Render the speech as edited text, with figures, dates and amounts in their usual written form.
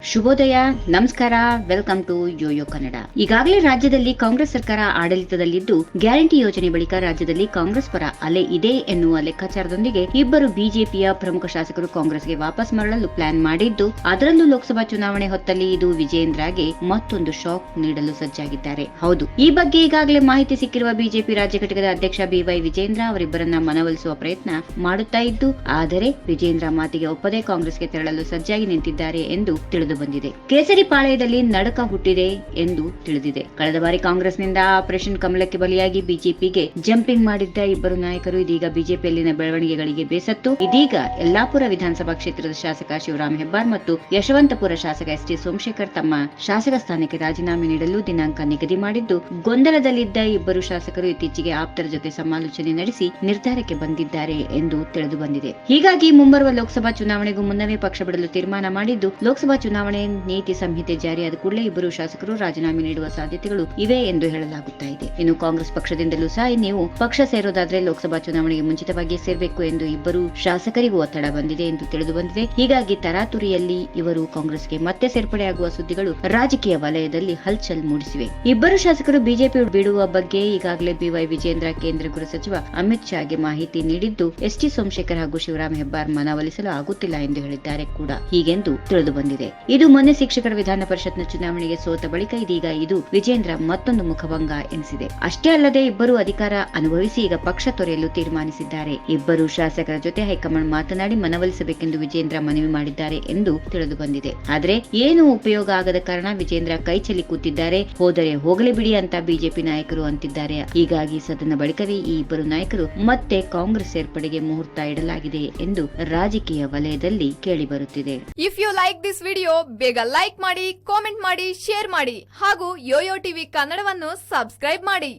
ಶುಭೋದಯ, ನಮಸ್ಕಾರ, welcome to Yoyo Kannada. ಈಗಾಗಲೇ ರಾಜ್ಯದಲ್ಲಿ ಕಾಂಗ್ರೆಸ್ ಸರ್ಕಾರ ಆಡಳಿತದಲ್ಲಿದ್ದು, ಗ್ಯಾರಂಟಿ ಯೋಜನೆ ಬಳಿಕ ರಾಜ್ಯದಲ್ಲಿ ಕಾಂಗ್ರೆಸ್ ಪರ ಅಲೆ ಇದೆ ಎನ್ನುವ ಲೆಕ್ಕಾಚಾರದೊಂದಿಗೆ ಇಬ್ಬರು ಬಿಜೆಪಿಯ ಪ್ರಮುಖ ಶಾಸಕರು ಕಾಂಗ್ರೆಸ್ಗೆ ವಾಪಸ್ ಮರಳಲು ಪ್ಲಾನ್ ಮಾಡಿದ್ದು, ಅದರಲ್ಲೂ ಲೋಕಸಭಾ ಚುನಾವಣೆ ಹೊತ್ತಲ್ಲಿ ಇದು ವಿಜೇಂದ್ರಗೆ ಮತ್ತೊಂದು ಶಾಕ್ ನೀಡಲು ಸಜ್ಜಾಗಿದ್ದಾರೆ. ಹೌದು, ಈ ಬಗ್ಗೆ ಈಗಾಗಲೇ ಮಾಹಿತಿ ಸಿಕ್ಕಿರುವ ಬಿಜೆಪಿ ರಾಜ್ಯ ಘಟಕದ ಅಧ್ಯಕ್ಷ ಬಿವೈ ವಿಜೇಂದ್ರ ಅವರಿಬ್ಬರನ್ನ ಮನವೊಲಿಸುವ ಪ್ರಯತ್ನ ಮಾಡುತ್ತಾ ಇದ್ದು, ಆದರೆ ವಿಜೇಂದ್ರ ಮಾತಿಗೆ ಒಪ್ಪದೆ ಕಾಂಗ್ರೆಸ್ಗೆ ತೆರಳಲು ಸಜ್ಜಾಗಿ ನಿಂತಿದ್ದಾರೆ ಎಂದು ತಿಳಿದು ಬಂದಿದೆ. ಕೇಸರಿ ಪಾಳೆಯದಲ್ಲಿ ನಡುಕ ಹುಟ್ಟಿದೆ ಎಂದು ತಿಳಿದಿದೆ. ಕಳೆದ ಬಾರಿ ಕಾಂಗ್ರೆಸ್ನಿಂದ ಆಪರೇಷನ್ ಕಮಲಕ್ಕೆ ಬಲಿಯಾಗಿ ಬಿಜೆಪಿಗೆ ಜಂಪಿಂಗ್ ಮಾಡಿದ್ದ ಇಬ್ಬರು ನಾಯಕರು ಇದೀಗ ಬಿಜೆಪಿಯಲ್ಲಿನ ಬೆಳವಣಿಗೆಗಳಿಗೆ ಬೇಸತ್ತು ಇದೀಗ ಯಲ್ಲಾಪುರ ವಿಧಾನಸಭಾ ಕ್ಷೇತ್ರದ ಶಾಸಕ ಶಿವರಾಮ್ ಹೆಬ್ಬಾರ್ ಮತ್ತು ಯಶವಂತಪುರ ಶಾಸಕ ಎಸ್ ಟಿ ಸೋಮಶೇಖರ್ ತಮ್ಮ ಶಾಸಕ ಸ್ಥಾನಕ್ಕೆ ರಾಜೀನಾಮೆ ನೀಡಲು ದಿನಾಂಕ ನಿಗದಿ ಮಾಡಿದ್ದು, ಗೊಂದಲದಲ್ಲಿದ್ದ ಇಬ್ಬರು ಶಾಸಕರು ಇತ್ತೀಚೆಗೆ ಆಪ್ತರ ಜೊತೆ ಸಮಾಲೋಚನೆ ನಡೆಸಿ ನಿರ್ಧಾರಕ್ಕೆ ಬಂದಿದ್ದಾರೆ ಎಂದು ತಿಳಿದು ಬಂದಿದೆ. ಹೀಗಾಗಿ ಮುಂಬರುವ ಲೋಕಸಭಾ ಚುನಾವಣೆಗೂ ಮುನ್ನವೇ ಪಕ್ಷ ಬಿಡಲು ತೀರ್ಮಾನ ಮಾಡಿದ್ದು, ಲೋಕಸಭಾ ಚುನಾವಣೆ ನೀತಿ ಸಂಹಿತೆ ಜಾರಿಯಾದ ಕೂಡಲೇ ಇಬ್ಬರು ಶಾಸಕರು ರಾಜೀನಾಮೆ ನೀಡುವ ಸಾಧ್ಯತೆಗಳು ಇವೆ ಎಂದು ಹೇಳಲಾಗುತ್ತಾ ಇದೆ. ಇನ್ನು ಕಾಂಗ್ರೆಸ್ ಪಕ್ಷದಿಂದಲೂ ಸಹ ನೀವು ಪಕ್ಷ ಸೇರೋದಾದ್ರೆ ಲೋಕಸಭಾ ಚುನಾವಣೆಗೆ ಮುಂಚಿತವಾಗಿ ಸೇರಬೇಕು ಎಂದು ಇಬ್ಬರು ಶಾಸಕರಿಗೂ ಒತ್ತಡ ಬಂದಿದೆ ಎಂದು ತಿಳಿದು ಬಂದಿದೆ. ಹೀಗಾಗಿ ತರಾತುರಿಯಲ್ಲಿ ಇವರು ಕಾಂಗ್ರೆಸ್ಗೆ ಮತ್ತೆ ಸೇರ್ಪಡೆಯಾಗುವ ಸುದ್ದಿಗಳು ರಾಜಕೀಯ ವಲಯದಲ್ಲಿ ಹಲ್ಚಲ್ ಮೂಡಿಸಿವೆ. ಇಬ್ಬರು ಶಾಸಕರು ಬಿಜೆಪಿ ಬಿಡುವ ಬಗ್ಗೆ ಈಗಾಗಲೇ ಬಿವೈ ವಿಜೇಂದ್ರ ಕೇಂದ್ರ ಗೃಹ ಸಚಿವ ಅಮಿತ್ ಶಾಗೆ ಮಾಹಿತಿ ನೀಡಿದ್ದು, ಎಸ್ ಟಿ ಸೋಮಶೇಖರ್ ಹಾಗೂ ಶಿವರಾಮ್ ಹೆಬ್ಬಾರ್ ಮನವೊಲಿಸಲು ಆಗುತ್ತಿಲ್ಲ ಎಂದು ಹೇಳಿದ್ದಾರೆ ಕೂಡ ಹೀಗೆಂದು ತಿಳಿದು ಬಂದಿದೆ. ಇದು ಮೊನ್ನೆ ಶಿಕ್ಷಕರ ವಿಧಾನ ಪರಿಷತ್ನ ಚುನಾವಣೆಗೆ ಸೋತ ಬಳಿಕ ಇದೀಗ ಇದು ವಿಜೇಂದ್ರ ಮತ್ತೊಂದು ಮುಖಭಂಗ ಎನಿಸಿದೆ. ಅಷ್ಟೇ ಅಲ್ಲದೆ ಇಬ್ಬರು ಅಧಿಕಾರ ಅನುಭವಿಸಿ ಈಗ ಪಕ್ಷ ತೊರೆಯಲು ತೀರ್ಮಾನಿಸಿದ್ದಾರೆ. ಇಬ್ಬರು ಶಾಸಕರ ಜೊತೆ ಹೈಕಮಾಂಡ್ ಮಾತನಾಡಿ ಮನವೊಲಿಸಬೇಕೆಂದು ವಿಜೇಂದ್ರ ಮನವಿ ಮಾಡಿದ್ದಾರೆ ಎಂದು ತಿಳಿದು ಬಂದಿದೆ. ಆದ್ರೆ ಏನು ಉಪಯೋಗ ಆಗದ ಕಾರಣ ವಿಜೇಂದ್ರ ಕೈ ಚೆಲ್ಲಿ ಕೂತಿದ್ದಾರೆ. ಹೋದರೆ ಹೋಗಲಿ ಬಿಡಿ ಅಂತ ಬಿಜೆಪಿ ನಾಯಕರು ಅಂತಿದ್ದಾರೆ. ಹೀಗಾಗಿ ಸದನ ಬಳಿಕವೇ ಈ ಇಬ್ಬರು ನಾಯಕರು ಮತ್ತೆ ಕಾಂಗ್ರೆಸ್ ಸೇರ್ಪಡೆಗೆ ಮುಹೂರ್ತ ಇಡಲಾಗಿದೆ ಎಂದು ರಾಜಕೀಯ ವಲಯದಲ್ಲಿ ಕೇಳಿಬರುತ್ತಿದೆ. If you like this video, ಬೇಗ ಲೈಕ್ ಮಾಡಿ, ಕಾಮೆಂಟ್ ಮಾಡಿ, ಶೇರ್ ಮಾಡಿ ಹಾಗೂ ಯೋಯೋ ಟಿವಿ ಕನ್ನಡವನ್ನು ಸಬ್ಸ್ಕ್ರೈಬ್ ಮಾಡಿ.